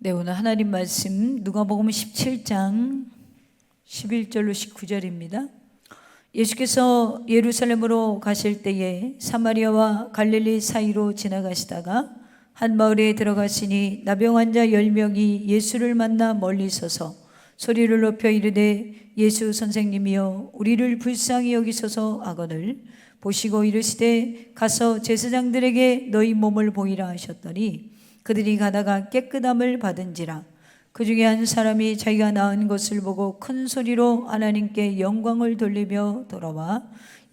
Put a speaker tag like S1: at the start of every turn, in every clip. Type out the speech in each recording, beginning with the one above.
S1: 네, 오늘 하나님 말씀 누가복음 17장 11절로 19절입니다. 예수께서 예루살렘으로 가실 때에 사마리아와 갈릴리 사이로 지나가시다가 한 마을에 들어가시니 나병 환자 10명이 예수를 만나 멀리 서서 소리를 높여 이르되 예수 선생님이여 우리를 불쌍히 여기소서 하거늘 보시고 이르시되 가서 제사장들에게 너희 몸을 보이라 하셨더니 그들이 가다가 깨끗함을 받은지라. 그 중에 한 사람이 자기가 나은 것을 보고 큰 소리로 하나님께 영광을 돌리며 돌아와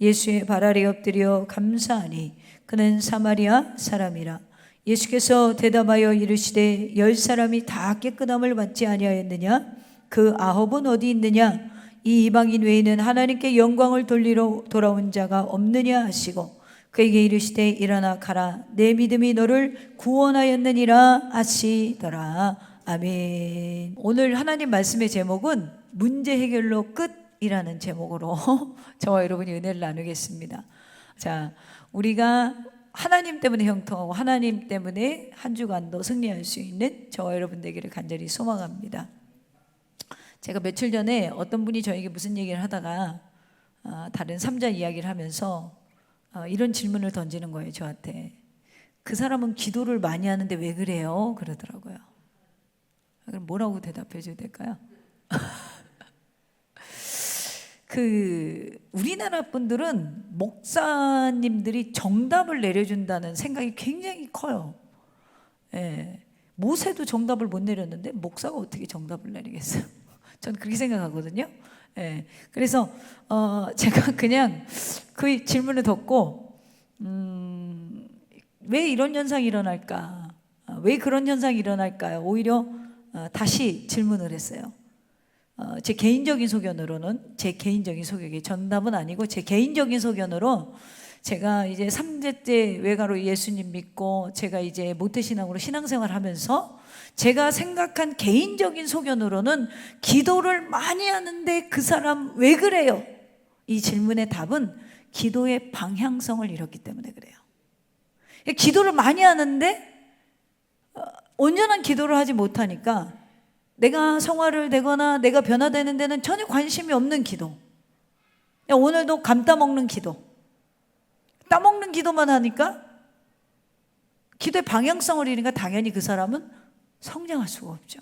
S1: 예수의 발 아래 엎드려 감사하니 그는 사마리아 사람이라. 예수께서 대답하여 이르시되 10사람이 다 깨끗함을 받지 아니하였느냐? 그 9은 어디 있느냐? 이 이방인 외에는 하나님께 영광을 돌리러 돌아온 자가 없느냐 하시고 그에게 이르시되 일어나 가라 내 믿음이 너를 구원하였느니라 하시더라. 아멘. 오늘 하나님 말씀의 제목은 문제 해결로 끝이라는 제목으로 저와 여러분이 은혜를 나누겠습니다. 자, 우리가 하나님 때문에 형통하고 하나님 때문에 한 주간도 승리할 수 있는 저와 여러분 되기를 간절히 소망합니다. 제가 며칠 전에 어떤 분이 저에게 무슨 얘기를 하다가 다른 3자 이야기를 하면서 이런 질문을 던지는 거예요, 저한테. 그 사람은 기도를 많이 하는데 왜 그래요? 그러더라고요. 그럼 뭐라고 대답해 줘야 될까요? 우리나라 분들은 목사님들이 정답을 내려준다는 생각이 굉장히 커요. 예, 모세도 정답을 못 내렸는데 목사가 어떻게 정답을 내리겠어요? 저는 그렇게 생각하거든요. 예, 그래서 제가 그냥 그 질문을 덮고 왜 이런 현상이 일어날까? 왜 그런 현상이 일어날까요? 오히려 다시 질문을 했어요. 제 개인적인 소견으로는 제 개인적인 소견이 정답은 아니고 제 개인적인 소견으로 제가 이제 3대째 외가로 예수님 믿고 제가 이제 모태신앙으로 신앙생활 하면서 제가 생각한 개인적인 소견으로는 기도를 많이 하는데 그 사람 왜 그래요? 이 질문의 답은 기도의 방향성을 잃었기 때문에 그래요. 기도를 많이 하는데 온전한 기도를 하지 못하니까 내가 성화를 되거나 내가 변화되는 데는 전혀 관심이 없는 기도. 오늘도 감 따먹는 기도. 따먹는 기도만 하니까 기도의 방향성을 잃으니까 당연히 그 사람은 성장할 수가 없죠.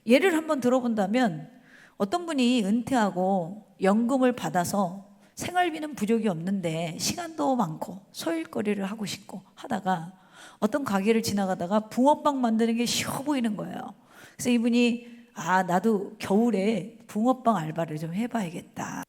S1: 예를 한번 들어본다면 어떤 분이 은퇴하고 연금을 받아서 생활비는 부족이 없는데 시간도 많고 소일거리를 하고 싶고 하다가 어떤 가게를 지나가다가 붕어빵 만드는 게 쉬워 보이는 거예요. 그래서 이분이 나도 겨울에 붕어빵 알바를 좀 해봐야겠다.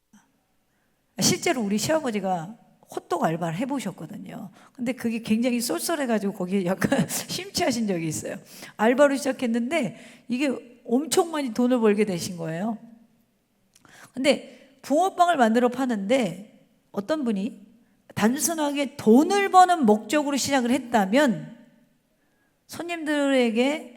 S1: 실제로 우리 시아버지가 호떡 알바를 해보셨거든요. 근데 그게 굉장히 쏠쏠해가지고 거기에 약간 심취하신 적이 있어요. 알바로 시작했는데 이게 엄청 많이 돈을 벌게 되신 거예요. 근데 붕어빵을 만들어 파는데 어떤 분이 단순하게 돈을 버는 목적으로 시작을 했다면 손님들을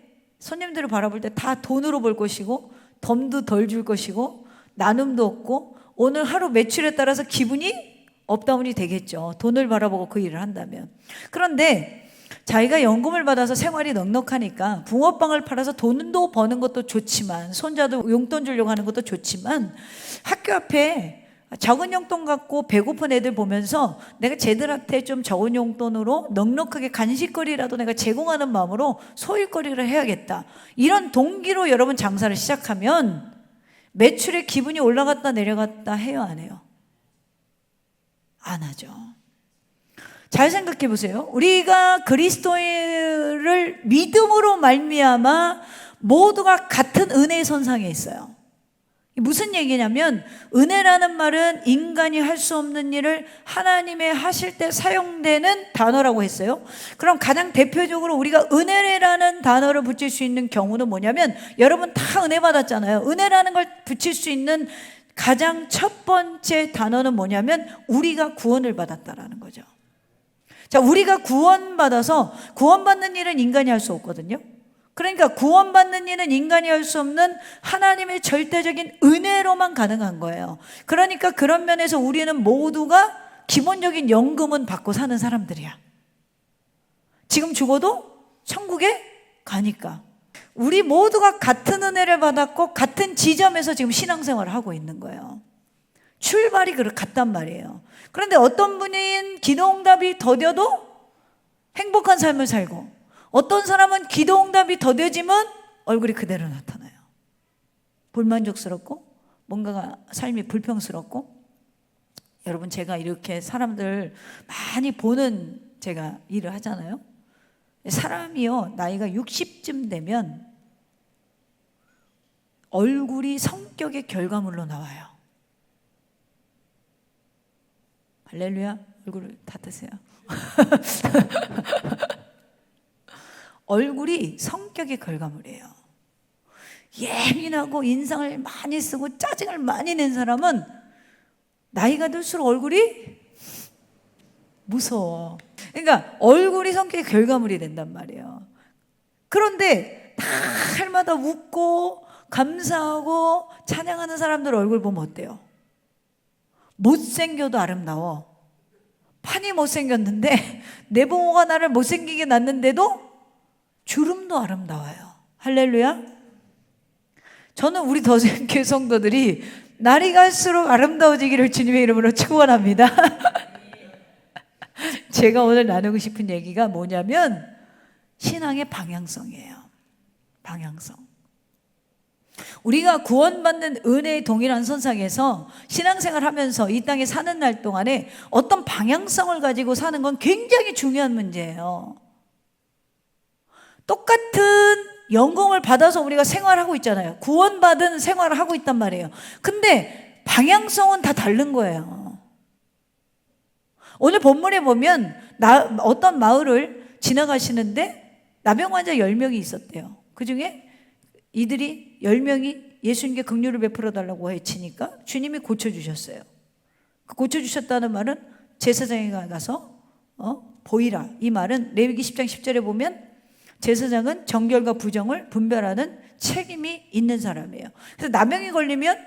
S1: 바라볼 때 다 돈으로 벌 것이고 덤도 덜 줄 것이고 나눔도 없고 오늘 하루 매출에 따라서 기분이 업다운이 되겠죠. 돈을 바라보고 그 일을 한다면. 그런데 자기가 연금을 받아서 생활이 넉넉하니까 붕어빵을 팔아서 돈도 버는 것도 좋지만 손자도 용돈 주려고 하는 것도 좋지만 학교 앞에 적은 용돈 갖고 배고픈 애들 보면서 내가 쟤들한테 좀 적은 용돈으로 넉넉하게 간식거리라도 내가 제공하는 마음으로 소일거리를 해야겠다. 이런 동기로 여러분 장사를 시작하면 매출의 기분이 올라갔다 내려갔다 해요, 안 해요? 안 하죠. 잘 생각해 보세요. 우리가 그리스도를 믿음으로 말미암아 모두가 같은 은혜의 선상에 있어요. 무슨 얘기냐면 은혜라는 말은 인간이 할 수 없는 일을 하나님의 하실 때 사용되는 단어라고 했어요. 그럼 가장 대표적으로 우리가 은혜라는 단어를 붙일 수 있는 경우는 뭐냐면 여러분 다 은혜 받았잖아요. 은혜라는 걸 붙일 수 있는 가장 첫 번째 단어는 뭐냐면 우리가 구원을 받았다라는 거죠. 자, 우리가 구원받아서 구원받는 일은 인간이 할 수 없거든요. 그러니까 구원받는 일은 인간이 할 수 없는 하나님의 절대적인 은혜로만 가능한 거예요. 그러니까 그런 면에서 우리는 모두가 기본적인 연금은 받고 사는 사람들이야. 지금 죽어도 천국에 가니까. 우리 모두가 같은 은혜를 받았고 같은 지점에서 지금 신앙생활을 하고 있는 거예요. 출발이 같단 말이에요. 그런데 어떤 분은 기도응답이 더뎌도 행복한 삶을 살고, 어떤 사람은 기도응답이 더뎌지면 얼굴이 그대로 나타나요. 불만족스럽고 뭔가가 삶이 불평스럽고. 여러분, 제가 이렇게 사람들 많이 보는 제가 일을 하잖아요. 사람이요, 나이가 60쯤 되면 얼굴이 성격의 결과물로 나와요. 할렐루야. 얼굴을 닫으세요. 얼굴이 성격의 결과물이에요. 예민하고 인상을 많이 쓰고 짜증을 많이 낸 사람은 나이가 들수록 얼굴이 무서워. 그러니까 얼굴이 성격의 결과물이 된단 말이에요. 그런데 날마다 웃고 감사하고 찬양하는 사람들 얼굴 보면 어때요? 못생겨도 아름다워. 판이 못생겼는데 내부모가 나를 못생기게 놨는데도 주름도 아름다워요. 할렐루야. 저는 우리 더생교회 성도들이 날이 갈수록 아름다워지기를 주님의 이름으로 축원합니다. 제가 오늘 나누고 싶은 얘기가 뭐냐면 신앙의 방향성이에요. 방향성. 우리가 구원받는 은혜의 동일한 선상에서 신앙생활 하면서 이 땅에 사는 날 동안에 어떤 방향성을 가지고 사는 건 굉장히 중요한 문제예요. 똑같은 영광을 받아서 우리가 생활하고 있잖아요. 구원받은 생활을 하고 있단 말이에요. 근데 방향성은 다 다른 거예요. 오늘 본문에 보면 어떤 마을을 지나가시는데 나병 환자 10명이 있었대요. 그 중에 이들이 10명이 예수님께 긍휼을 베풀어 달라고 외치니까 주님이 고쳐주셨어요. 고쳐주셨다는 말은 제사장에 가서 보이라. 이 말은 레위기 10장 10절에 보면 제사장은 정결과 부정을 분별하는 책임이 있는 사람이에요. 그래서 나병이 걸리면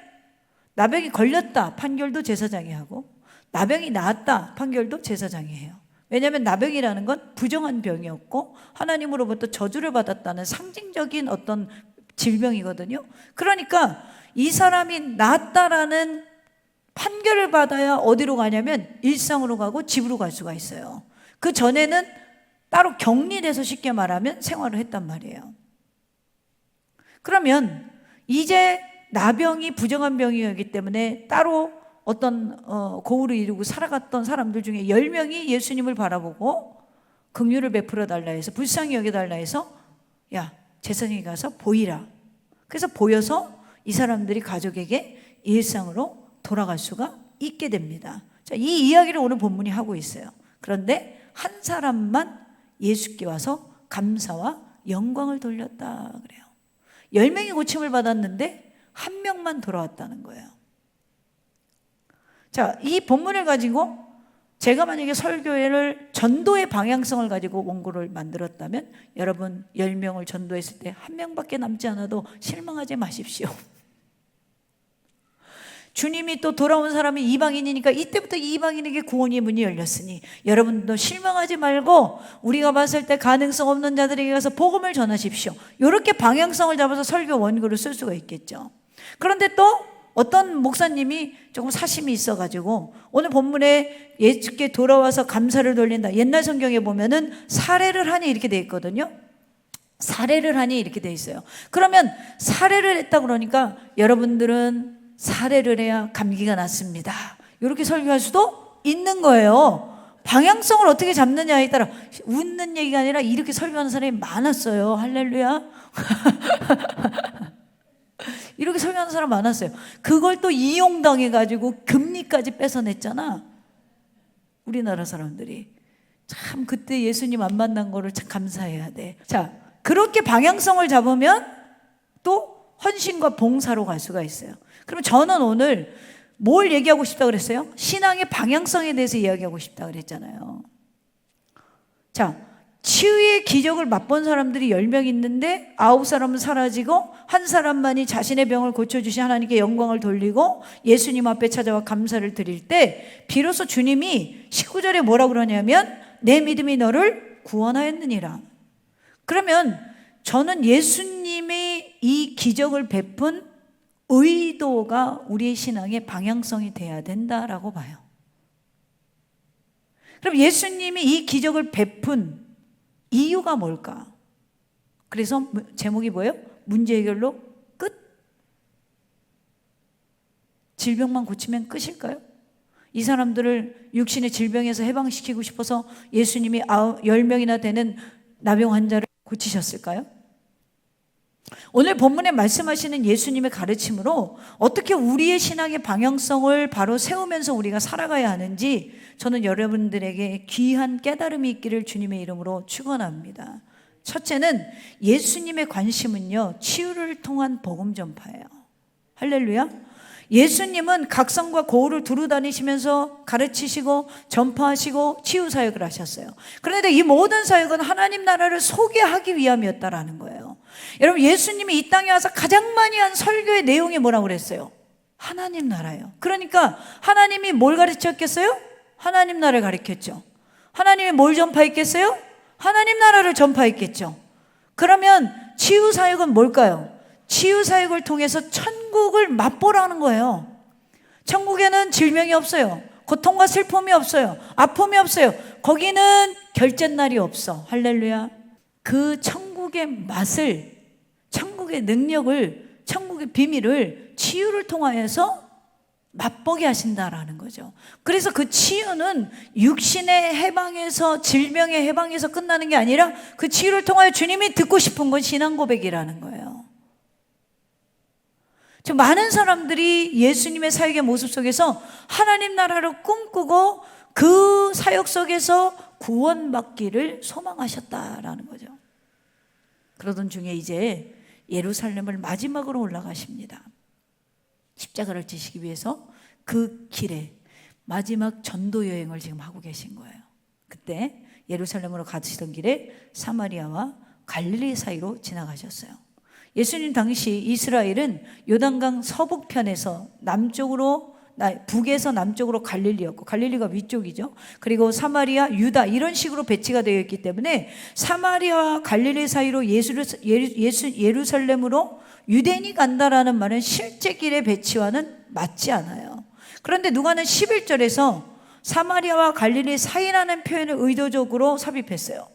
S1: 나병이 걸렸다 판결도 제사장이 하고, 나병이 나았다 판결도 제사장이 해요. 왜냐하면 나병이라는 건 부정한 병이었고 하나님으로부터 저주를 받았다는 상징적인 어떤 질병이거든요. 그러니까 이 사람이 나았다라는 판결을 받아야 어디로 가냐면 일상으로 가고 집으로 갈 수가 있어요. 그 전에는 따로 격리돼서 쉽게 말하면 생활을 했단 말이에요. 그러면 이제 나병이 부정한 병이었기 때문에 따로 어떤 고울을 이루고 살아갔던 사람들 중에 10명이 예수님을 바라보고 긍휼을 베풀어 달라 해서, 불쌍히 여겨 달라 해서, 야, 제사장에 가서 보이라. 그래서 보여서 이 사람들이 가족에게 일상으로 돌아갈 수가 있게 됩니다. 자, 이 이야기를 오늘 본문이 하고 있어요. 그런데 한 사람만 예수께 와서 감사와 영광을 돌렸다 그래요. 10명이 고침을 받았는데 한 명만 돌아왔다는 거예요. 자, 이 본문을 가지고 제가 만약에 설교회를 전도의 방향성을 가지고 원고를 만들었다면 여러분 10명을 전도했을 때 한 명밖에 남지 않아도 실망하지 마십시오. 주님이 또 돌아온 사람이 이방인이니까 이때부터 이방인에게 구원의 문이 열렸으니 여러분도 실망하지 말고 우리가 봤을 때 가능성 없는 자들에게 가서 복음을 전하십시오. 이렇게 방향성을 잡아서 설교 원고를 쓸 수가 있겠죠. 그런데 또 어떤 목사님이 조금 사심이 있어가지고 오늘 본문에 예수께 돌아와서 감사를 돌린다. 옛날 성경에 보면은 사례를 하니 이렇게 돼 있거든요. 사례를 하니 이렇게 돼 있어요. 그러면 사례를 했다 그러니까 여러분들은 사례를 해야 감기가 낫습니다. 이렇게 설교할 수도 있는 거예요. 방향성을 어떻게 잡느냐에 따라 웃는 얘기가 아니라 이렇게 설교하는 사람이 많았어요. 할렐루야. 이렇게 설교하는 사람 많았어요. 그걸 또 이용당해가지고 금리까지 뺏어냈잖아. 우리나라 사람들이. 참 그때 예수님 안 만난 거를 참 감사해야 돼. 자, 그렇게 방향성을 잡으면 또 헌신과 봉사로 갈 수가 있어요. 그럼 저는 오늘 뭘 얘기하고 싶다 그랬어요? 신앙의 방향성에 대해서 이야기하고 싶다 그랬잖아요. 자, 치유의 기적을 맛본 사람들이 10명 있는데 9사람은 사라지고 한 사람만이 자신의 병을 고쳐주신 하나님께 영광을 돌리고 예수님 앞에 찾아와 감사를 드릴 때 비로소 주님이 19절에 뭐라고 그러냐면 내 믿음이 너를 구원하였느니라. 그러면 저는 예수님이 이 기적을 베푼 의도가 우리의 신앙의 방향성이 돼야 된다라고 봐요. 그럼 예수님이 이 기적을 베푼 이유가 뭘까? 그래서 제목이 뭐예요? 문제 해결로 끝? 질병만 고치면 끝일까요? 이 사람들을 육신의 질병에서 해방시키고 싶어서 예수님이 10명이나 되는 나병 환자를 고치셨을까요? 오늘 본문에 말씀하시는 예수님의 가르침으로 어떻게 우리의 신앙의 방향성을 바로 세우면서 우리가 살아가야 하는지 저는 여러분들에게 귀한 깨달음이 있기를 주님의 이름으로 축원합니다. 첫째는 예수님의 관심은요, 치유를 통한 복음 전파예요. 할렐루야. 예수님은 각성과 고을을 두루 다니시면서 가르치시고 전파하시고 치유 사역을 하셨어요. 그런데 이 모든 사역은 하나님 나라를 소개하기 위함이었다라는 거예요. 여러분, 예수님이 이 땅에 와서 가장 많이 한 설교의 내용이 뭐라고 그랬어요? 하나님 나라예요. 그러니까 하나님이 뭘 가르쳤겠어요? 하나님 나라를 가르쳤죠. 하나님이 뭘 전파했겠어요? 하나님 나라를 전파했겠죠. 그러면 치유 사역은 뭘까요? 치유 사역을 통해서 천국을 맛보라는 거예요. 천국에는 질병이 없어요. 고통과 슬픔이 없어요. 아픔이 없어요. 거기는 결전날이 없어. 할렐루야. 그 천국의 맛을, 천국의 능력을, 천국의 비밀을 치유를 통하여서 맛보게 하신다라는 거죠. 그래서 그 치유는 육신의 해방에서, 질병의 해방에서 끝나는 게 아니라 그 치유를 통하여 주님이 듣고 싶은 건 신앙 고백이라는 거예요. 지금 많은 사람들이 예수님의 사역의 모습 속에서 하나님 나라를 꿈꾸고 그 사역 속에서 구원받기를 소망하셨다라는 거죠. 그러던 중에 이제 예루살렘을 마지막으로 올라가십니다. 십자가를 지시기 위해서 그 길에 마지막 전도 여행을 지금 하고 계신 거예요. 그때 예루살렘으로 가시던 길에 사마리아와 갈릴리 사이로 지나가셨어요. 예수님 당시 이스라엘은 요단강 서북편에서 남쪽으로, 북에서 남쪽으로 갈릴리였고, 갈릴리가 위쪽이죠. 그리고 사마리아, 유다 이런 식으로 배치가 되어 있기 때문에 사마리아와 갈릴리 사이로 예루살렘으로 유대인이 간다라는 말은 실제 길의 배치와는 맞지 않아요. 그런데 누가는 11절에서 사마리아와 갈릴리 사이라는 표현을 의도적으로 삽입했어요.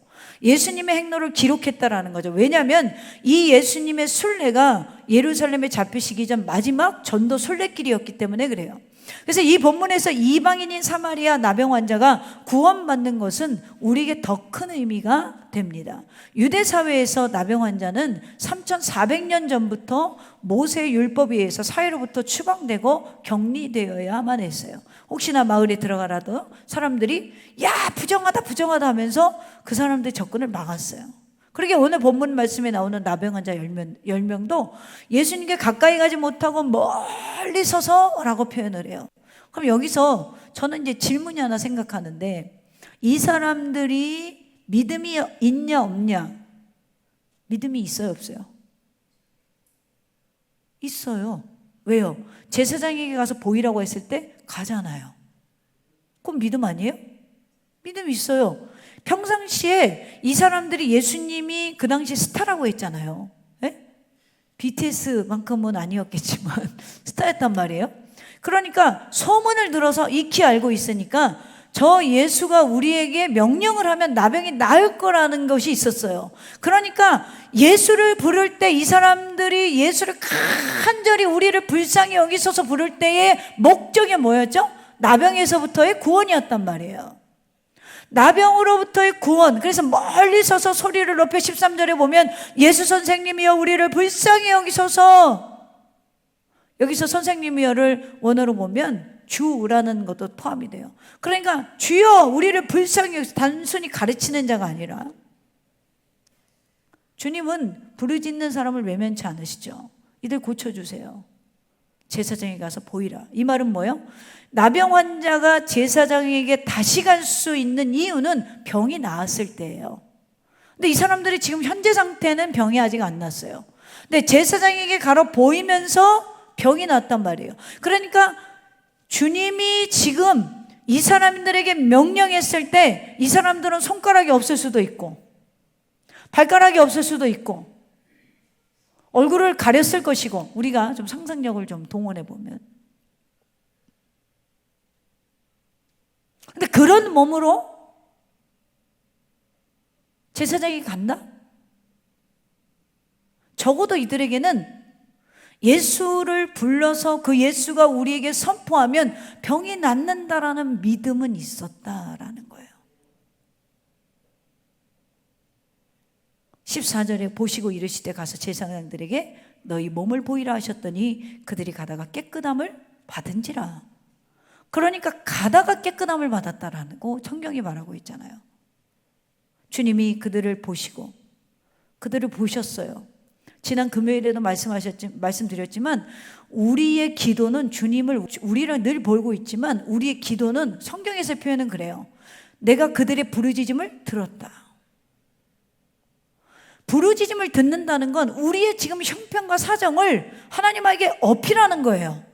S1: 예수님의 행로를 기록했다라는 거죠. 왜냐하면 이 예수님의 순례가 예루살렘에 잡히시기 전 마지막 전도 순례길이었기 때문에 그래요. 그래서 이 본문에서 이방인인 사마리아 나병 환자가 구원받는 것은 우리에게 더 큰 의미가 됩니다. 유대 사회에서 나병 환자는 3400년 전부터 모세의 율법에 의해서 사회로부터 추방되고 격리되어야만 했어요. 혹시나 마을에 들어가라도 사람들이 야 부정하다 부정하다 하면서 그 사람들의 접근을 막았어요. 그러게 오늘 본문 말씀에 나오는 나병 환자 10명도 예수님께 가까이 가지 못하고 멀리 서서라고 표현을 해요. 그럼 여기서 저는 이제 질문이 하나 생각하는데, 이 사람들이 믿음이 있냐 없냐? 믿음이 있어요 없어요? 있어요. 왜요? 제사장에게 가서 보이라고 했을 때 가잖아요. 그럼 믿음 아니에요? 믿음이 있어요. 평상시에 이 사람들이 예수님이 그 당시 스타라고 했잖아요. 네? BTS만큼은 아니었겠지만 스타였단 말이에요. 그러니까 소문을 들어서 익히 알고 있으니까 저 예수가 우리에게 명령을 하면 나병이 나을 거라는 것이 있었어요. 그러니까 예수를 부를 때 이 사람들이 예수를 간절히 우리를 불쌍히 여기셔서 부를 때의 목적이 뭐였죠? 나병에서부터의 구원이었단 말이에요. 나병으로부터의 구원. 그래서 멀리 서서 소리를 높여 13절에 보면 예수 선생님이여 우리를 불쌍히 여기소서. 여기서 선생님이여를 원어로 보면 주라는 것도 포함이 돼요. 그러니까 주여 우리를 불쌍히 여기서 단순히 가르치는 자가 아니라, 주님은 부르짖는 사람을 외면치 않으시죠. 이들 고쳐주세요. 제사장에게 가서 보이라. 이 말은 뭐예요? 나병 환자가 제사장에게 다시 갈 수 있는 이유는 병이 나았을 때예요. 근데 이 사람들이 지금 현재 상태는 병이 아직 안 났어요. 근데 제사장에게 가러 보이면서 병이 났단 말이에요. 그러니까 주님이 지금 이 사람들에게 명령했을 때 이 사람들은 손가락이 없을 수도 있고 발가락이 없을 수도 있고 얼굴을 가렸을 것이고, 우리가 좀 상상력을 좀 동원해 보면. 근데 그런 몸으로 제사장이 간다? 적어도 이들에게는 예수를 불러서 그 예수가 우리에게 선포하면 병이 낫는다라는 믿음은 있었다라는 거예요. 14절에 보시고 이르시되 가서 제사장들에게 너희 몸을 보이라 하셨더니 그들이 가다가 깨끗함을 받은지라. 그러니까 가다가 깨끗함을 받았다라고 성경이 말하고 있잖아요. 주님이 그들을 보시고, 그들을 보셨어요. 지난 금요일에도 말씀드렸지만 우리의 기도는 우리를 늘 보고 있지만 우리의 기도는 성경에서 표현은 그래요. 내가 그들의 부르짖음을 들었다. 부르짖음을 듣는다는 건 우리의 지금 형편과 사정을 하나님에게 어필하는 거예요.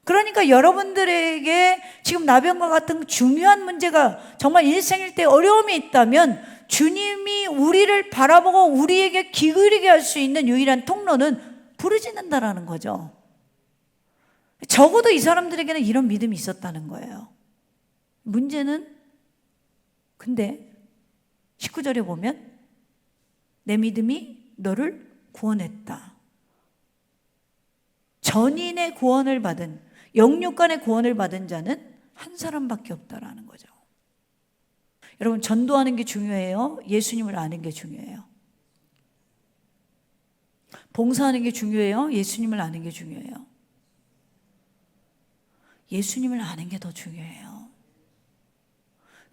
S1: 그러니까 여러분들에게 지금 나병과 같은 중요한 문제가 정말 일생일 때 어려움이 있다면 주님이 우리를 바라보고 우리에게 기울이게 할 수 있는 유일한 통로는 부르짖는다라는 거죠. 적어도 이 사람들에게는 이런 믿음이 있었다는 거예요. 문제는 근데 19절에 보면 내 믿음이 너를 구원했다. 전인의 구원을 받은, 영육간의 구원을 받은 자는 한 사람밖에 없다라는 거죠. 여러분, 전도하는 게 중요해요? 예수님을 아는 게 중요해요? 봉사하는 게 중요해요? 예수님을 아는 게 중요해요? 예수님을 아는 게 더 중요해요.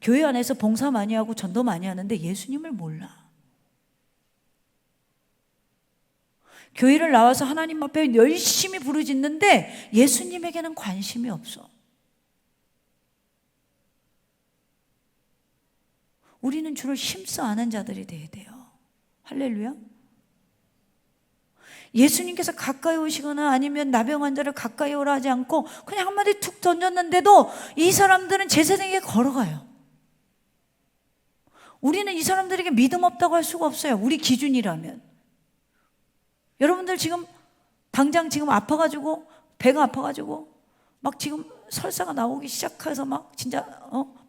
S1: 교회 안에서 봉사 많이 하고 전도 많이 하는데 예수님을 몰라. 교회를 나와서 하나님 앞에 열심히 부르짖는데 예수님에게는 관심이 없어. 우리는 주를 힘써 아는 자들이 돼야 돼요. 할렐루야. 예수님께서 가까이 오시거나 아니면 나병 환자를 가까이 오라 하지 않고 그냥 한마디 툭 던졌는데도 이 사람들은 제사장에게 걸어가요. 우리는 이 사람들에게 믿음 없다고 할 수가 없어요. 우리 기준이라면. 여러분들 지금 당장 지금 아파가지고 배가 아파가지고 막 지금 설사가 나오기 시작해서 막 진짜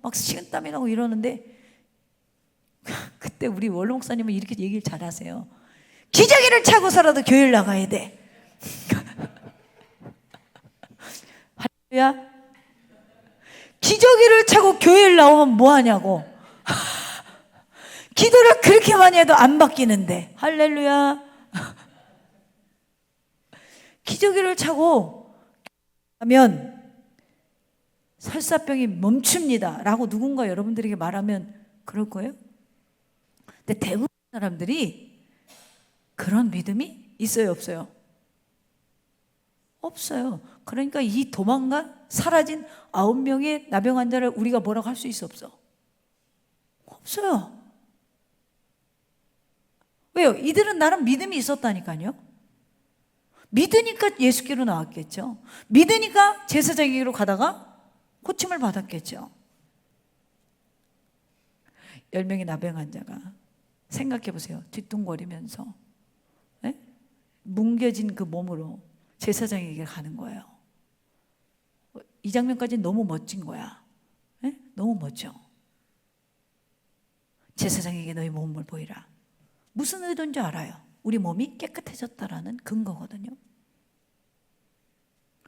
S1: 막 식은땀이 나고 이러는데 그때 우리 원로 목사님은 이렇게 얘기를 잘하세요. 기저귀를 차고서라도 교회를 나가야 돼. 할렐루야. 기저귀를 차고 교회를 나오면 뭐 하냐고. 기도를 그렇게 많이 해도 안 바뀌는데. 할렐루야. 기저귀를 차고 하면 설사병이 멈춥니다 라고 누군가 여러분들에게 말하면 그럴 거예요? 근데 대부분 사람들이 그런 믿음이 있어요, 없어요? 없어요. 그러니까 이 도망간 사라진 9명의 나병 환자를 우리가 뭐라고 할 수 있어, 없어? 없어요. 왜요? 이들은 나름 믿음이 있었다니까요. 믿으니까 예수께로 나왔겠죠. 믿으니까 제사장에게로 가다가 고침을 받았겠죠. 10명의 나병 환자가 생각해 보세요. 뒤뚱거리면서 뭉개진 그 몸으로 제사장에게 가는 거예요. 이 장면까지는 너무 멋진 거야. 너무 멋져. 제사장에게 너희 몸을 보이라. 무슨 의도인지 알아요. 우리 몸이 깨끗해졌다라는 근거거든요.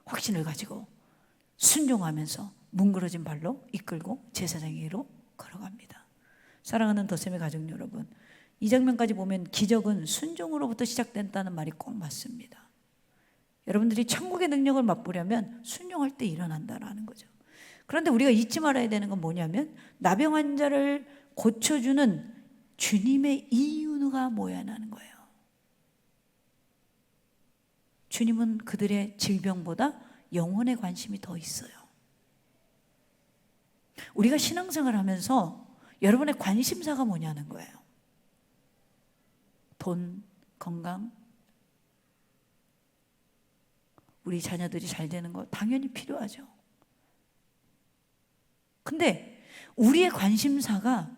S1: 확신을 가지고 순종하면서 뭉그러진 발로 이끌고 제사장에게로 걸어갑니다. 사랑하는 더셈의 가족 여러분, 이 장면까지 보면 기적은 순종으로부터 시작된다는 말이 꼭 맞습니다. 여러분들이 천국의 능력을 맛보려면 순종할 때 일어난다라는 거죠. 그런데 우리가 잊지 말아야 되는 건 뭐냐면 나병 환자를 고쳐주는 주님의 이유가 뭐야라는 거예요. 주님은 그들의 질병보다 영혼에 관심이 더 있어요. 우리가 신앙생활을 하면서 여러분의 관심사가 뭐냐는 거예요. 돈, 건강, 우리 자녀들이 잘 되는 거 당연히 필요하죠. 근데 우리의 관심사가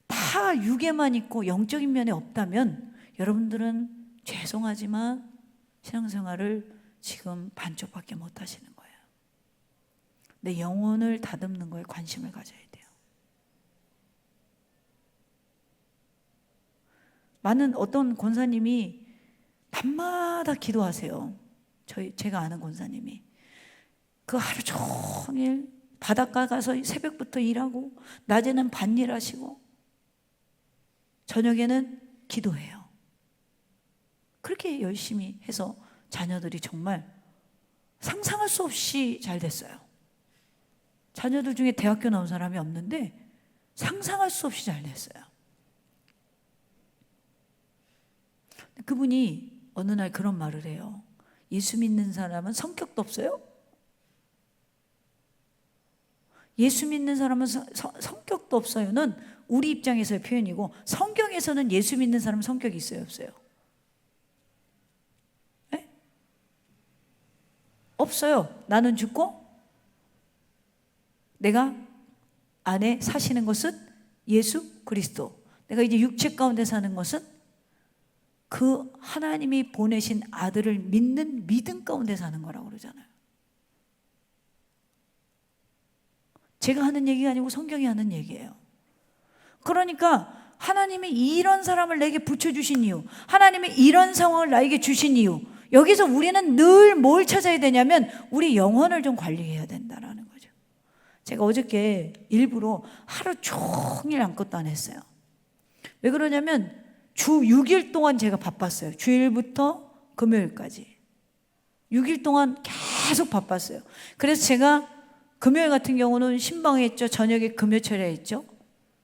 S1: 다 육에만 있고 영적인 면에 없다면 여러분들은 죄송하지만 신앙생활을 지금 반쪽밖에 못 하시는 거예요. 내 영혼을 다듬는 거에 관심을 가져야 돼요. 많은 어떤 권사님이 밤마다 기도하세요. 제가 아는 권사님이 그 하루 종일 바닷가 가서 새벽부터 일하고 낮에는 밭일 하시고 저녁에는 기도해요. 그렇게 열심히 해서 자녀들이 정말 상상할 수 없이 잘 됐어요. 자녀들 중에 대학교 나온 사람이 없는데 상상할 수 없이 잘 됐어요. 그분이 어느 날 그런 말을 해요. 예수 믿는 사람은 성격도 없어요? 예수 믿는 사람은 성격도 없어요는 우리 입장에서의 표현이고, 성경에서는 예수 믿는 사람은 성격이 있어요, 없어요? 네? 없어요. 나는 죽고 내가 안에 사시는 것은 예수 그리스도. 내가 이제 육체 가운데 사는 것은 그 하나님이 보내신 아들을 믿는 믿음 가운데 사는 거라고 그러잖아요. 제가 하는 얘기가 아니고 성경이 하는 얘기예요. 그러니까 하나님이 이런 사람을 내게 붙여주신 이유, 하나님이 이런 상황을 나에게 주신 이유, 여기서 우리는 늘 뭘 찾아야 되냐면 우리 영혼을 좀 관리해야 된다는 거죠. 제가 어저께 일부러 하루 종일 아무것도 안 했어요. 왜 그러냐면 주 6일 동안 제가 바빴어요. 주일부터 금요일까지 6일 동안 계속 바빴어요. 그래서 제가 금요일 같은 경우는 신방에 했죠. 저녁에 금요철에 했죠.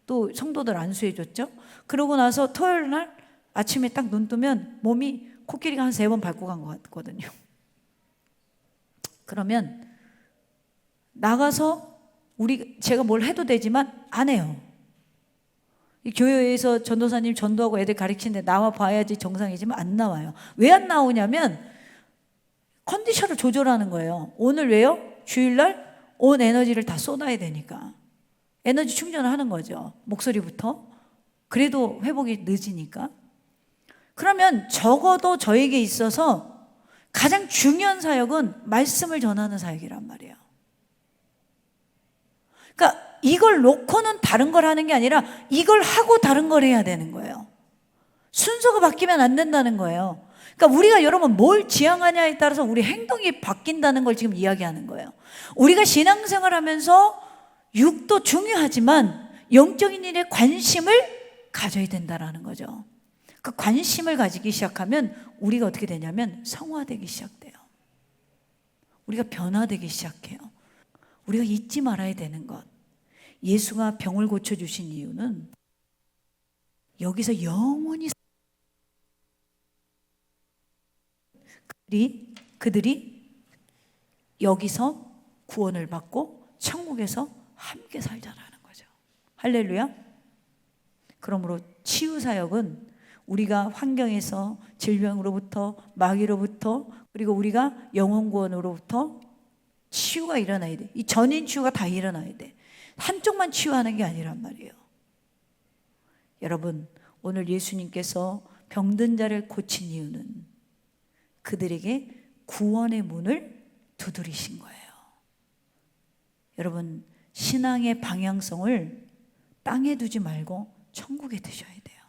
S1: 또 성도들 안수해 줬죠. 그러고 나서 토요일 날 아침에 딱 눈 뜨면 몸이 코끼리가 한 3번 밟고 간 것 같거든요. 그러면 나가서 제가 뭘 해도 되지만 안 해요. 이 교회에서 전도사님 전도하고 애들 가르치는데 나와 봐야지 정상이지만 안 나와요. 왜 안 나오냐면 컨디션을 조절하는 거예요. 오늘 왜요? 주일날 온 에너지를 다 쏟아야 되니까 에너지 충전을 하는 거죠. 목소리부터. 그래도 회복이 늦으니까. 그러면 적어도 저에게 있어서 가장 중요한 사역은 말씀을 전하는 사역이란 말이에요. 그러니까 이걸 놓고는 다른 걸 하는 게 아니라 이걸 하고 다른 걸 해야 되는 거예요. 순서가 바뀌면 안 된다는 거예요. 그러니까 우리가 여러분 뭘 지향하냐에 따라서 우리 행동이 바뀐다는 걸 지금 이야기하는 거예요. 우리가 신앙생활 하면서 육도 중요하지만 영적인 일에 관심을 가져야 된다는 거죠. 그 관심을 가지기 시작하면 우리가 어떻게 되냐면 성화되기 시작돼요. 우리가 변화되기 시작해요. 우리가 잊지 말아야 되는 것, 예수가 병을 고쳐주신 이유는 여기서 영원히 그들이 여기서 구원을 받고 천국에서 함께 살자라는 거죠. 할렐루야. 그러므로 치유사역은 우리가 환경에서 질병으로부터 마귀로부터 그리고 우리가 영혼구원으로부터 치유가 일어나야 돼. 이 전인 치유가 다 일어나야 돼. 한쪽만 치유하는 게 아니란 말이에요. 여러분, 오늘 예수님께서 병든 자를 고친 이유는 그들에게 구원의 문을 두드리신 거예요. 여러분, 신앙의 방향성을 땅에 두지 말고 천국에 두셔야 돼요.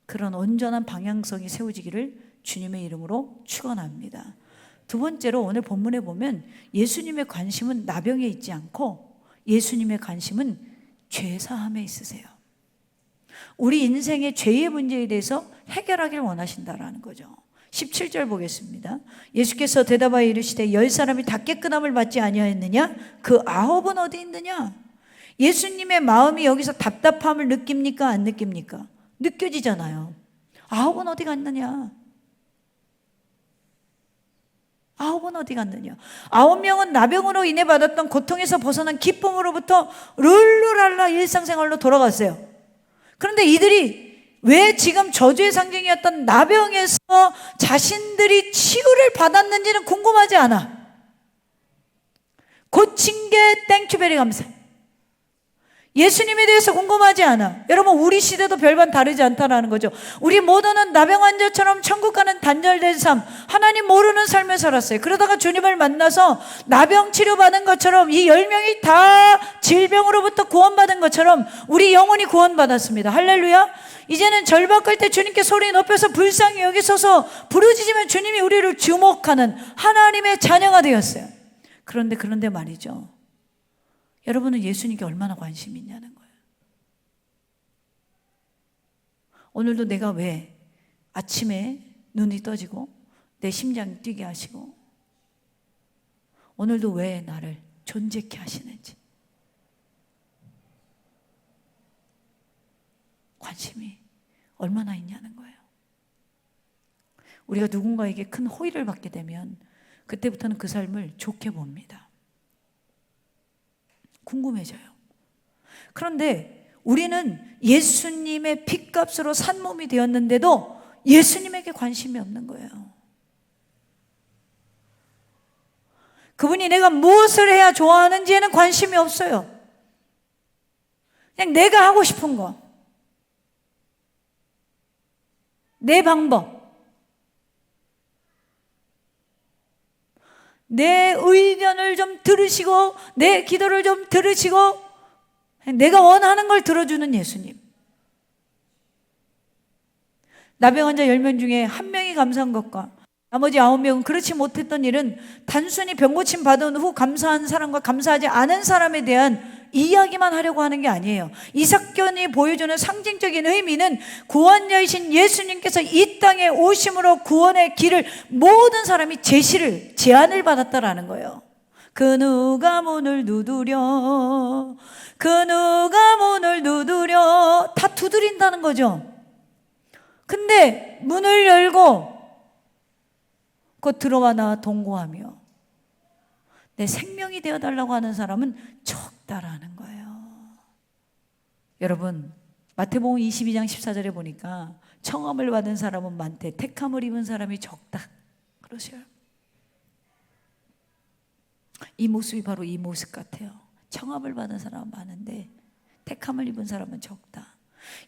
S1: 그런 온전한 방향성이 세워지기를 주님의 이름으로 축원합니다. 두 번째로 오늘 본문에 보면 예수님의 관심은 나병에 있지 않고 예수님의 관심은 죄사함에 있으세요. 우리 인생의 죄의 문제에 대해서 해결하기를 원하신다라는 거죠. 17절 보겠습니다. 예수께서 대답하여 이르시되 10사람이 다 깨끗함을 받지 아니하였느냐? 그 9은 어디 있느냐? 예수님의 마음이 여기서 답답함을 느낍니까? 안 느낍니까? 느껴지잖아요. 9은 어디 갔느냐? 9은 어디 갔느냐? 9명은 나병으로 인해 받았던 고통에서 벗어난 기쁨으로부터 룰루랄라 일상생활로 돌아갔어요. 그런데 이들이 왜 지금 저주의 상징이었던 나병에서 자신들이 치유를 받았는지는 궁금하지 않아. 고친 게 땡큐베리 감사. 예수님에 대해서 궁금하지 않아. 여러분, 우리 시대도 별반 다르지 않다라는 거죠. 우리 모두는 나병 환자처럼 천국과는 단절된 삶, 하나님 모르는 삶을 살았어요. 그러다가 주님을 만나서 나병 치료받은 것처럼, 이 10명이 다 질병으로부터 구원받은 것처럼 우리 영혼이 구원받았습니다. 할렐루야. 이제는 절박할 때 주님께 소리 높여서 불쌍히 여기소서 부르짖으면 주님이 우리를 주목하는 하나님의 자녀가 되었어요. 그런데 말이죠, 여러분은 예수님께 얼마나 관심이 있냐는 거예요. 오늘도 내가 왜 아침에 눈이 떠지고 내 심장이 뛰게 하시고 오늘도 왜 나를 존재케 하시는지 관심이 얼마나 있냐는 거예요. 우리가 누군가에게 큰 호의를 받게 되면 그때부터는 그 삶을 좋게 봅니다. 궁금해져요. 그런데 우리는 예수님의 핏값으로 산 몸이 되었는데도 예수님에게 관심이 없는 거예요. 그분이 내가 무엇을 해야 좋아하는지에는 관심이 없어요. 그냥 내가 하고 싶은 거, 내 방법, 내 의견을 좀 들으시고 내 기도를 좀 들으시고 내가 원하는 걸 들어주는 예수님. 나병 환자 10명 중에 1명이 감사한 것과 나머지 9명은 그렇지 못했던 일은 단순히 병 고침 받은 후 감사한 사람과 감사하지 않은 사람에 대한 이야기만 하려고 하는 게 아니에요. 이 사건이 보여주는 상징적인 의미는 구원자이신 예수님께서 이 땅에 오심으로 구원의 길을 모든 사람이 제안을 받았다라는 거예요. 그 누가 문을 두드려, 그 누가 문을 두드려, 다 두드린다는 거죠. 근데 문을 열고 곧 들어와 나와 동거하며 내 생명이 되어달라고 하는 사람은 적다라는 거예요. 여러분, 마태복음 22장 14절에 보니까 청함을 받은 사람은 많대, 택함을 입은 사람이 적다 그러셔요. 이 모습이 바로 이 모습 같아요. 청함을 받은 사람은 많은데 택함을 입은 사람은 적다.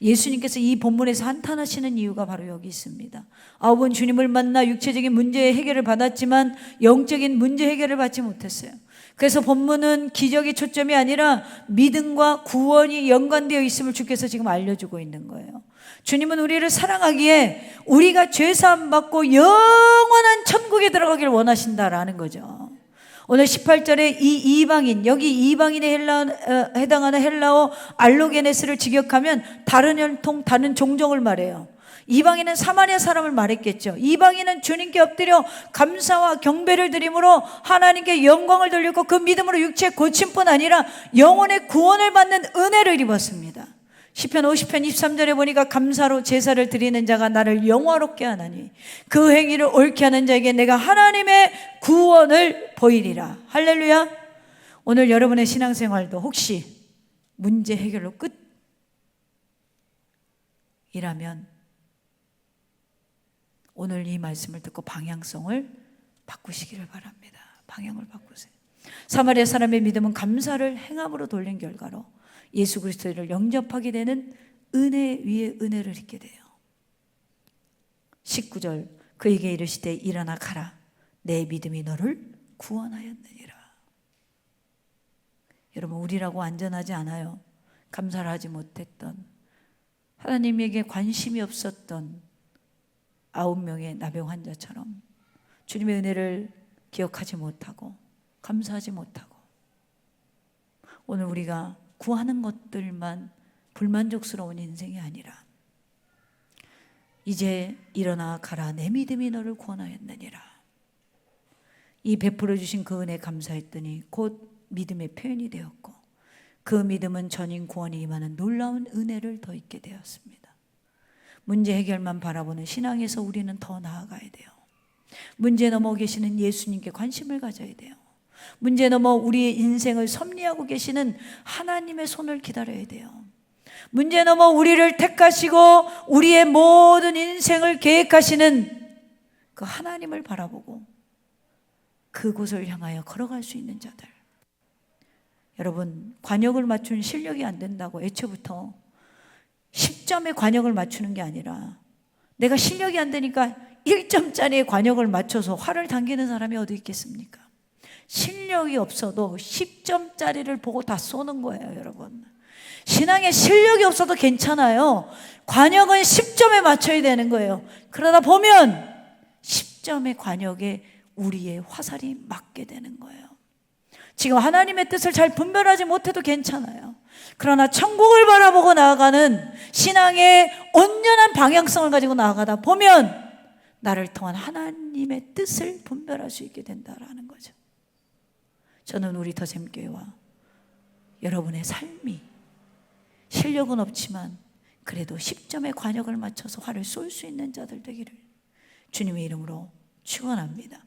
S1: 예수님께서 이 본문에서 한탄하시는 이유가 바로 여기 있습니다. 9은 주님을 만나 육체적인 문제의 해결을 받았지만 영적인 문제 해결을 받지 못했어요. 그래서 본문은 기적의 초점이 아니라 믿음과 구원이 연관되어 있음을 주께서 지금 알려주고 있는 거예요. 주님은 우리를 사랑하기에 우리가 죄사함 받고 영원한 천국에 들어가기를 원하신다라는 거죠. 오늘 18절에 이 이방인, 여기 이방인에 해당하는 헬라어 알로게네스를 직역하면 다른 혈통, 다른 종족을 말해요. 이방인은 사마리아 사람을 말했겠죠. 이방인은 주님께 엎드려 감사와 경배를 드림으로 하나님께 영광을 돌리고 그 믿음으로 육체 고침뿐 아니라 영혼의 구원을 받는 은혜를 입었습니다. 시편 50편 23절에 보니까 감사로 제사를 드리는 자가 나를 영화롭게 하나니 그 행위를 옳게 하는 자에게 내가 하나님의 구원을 보이리라. 할렐루야. 오늘 여러분의 신앙생활도 혹시 문제 해결로 끝이라면 오늘 이 말씀을 듣고 방향성을 바꾸시기를 바랍니다. 방향을 바꾸세요. 사마리아 사람의 믿음은 감사를 행함으로 돌린 결과로 예수 그리스도를 영접하게 되는 은혜 위에 은혜를 입게 돼요. 19절, 그에게 이르시되 일어나 가라, 내 믿음이 너를 구원하였느니라. 여러분, 우리라고 안전하지 않아요. 감사를 하지 못했던, 하나님에게 관심이 없었던 9명의 나병 환자처럼 주님의 은혜를 기억하지 못하고 감사하지 못하고 오늘 우리가 구하는 것들만 불만족스러운 인생이 아니라 이제 일어나 가라, 내 믿음이 너를 구원하였느니라. 이 베풀어 주신 그 은혜 감사했더니 곧 믿음의 표현이 되었고 그 믿음은 전인 구원이 임하는 놀라운 은혜를 더 있게 되었습니다. 문제 해결만 바라보는 신앙에서 우리는 더 나아가야 돼요. 문제 넘어 계시는 예수님께 관심을 가져야 돼요. 문제 넘어 우리의 인생을 섭리하고 계시는 하나님의 손을 기다려야 돼요. 문제 넘어 우리를 택하시고 우리의 모든 인생을 계획하시는 그 하나님을 바라보고 그곳을 향하여 걸어갈 수 있는 자들. 여러분, 관역을 맞추는 실력이 안 된다고 애초부터 10점의 관역을 맞추는 게 아니라 내가 실력이 안 되니까 1점짜리의 관역을 맞춰서 활을 당기는 사람이 어디 있겠습니까? 실력이 없어도 10점짜리를 보고 다 쏘는 거예요, 여러분. 신앙에 실력이 없어도 괜찮아요. 관역은 10점에 맞춰야 되는 거예요. 그러다 보면 10점의 관역에 우리의 화살이 맞게 되는 거예요. 지금 하나님의 뜻을 잘 분별하지 못해도 괜찮아요. 그러나 천국을 바라보고 나아가는 신앙의 온전한 방향성을 가지고 나아가다 보면 나를 통한 하나님의 뜻을 분별할 수 있게 된다라는 거죠. 저는 우리 더샘교회와 여러분의 삶이 실력은 없지만 그래도 10점의 관역을 맞춰서 활을 쏠 수 있는 자들 되기를 주님의 이름으로 축원합니다.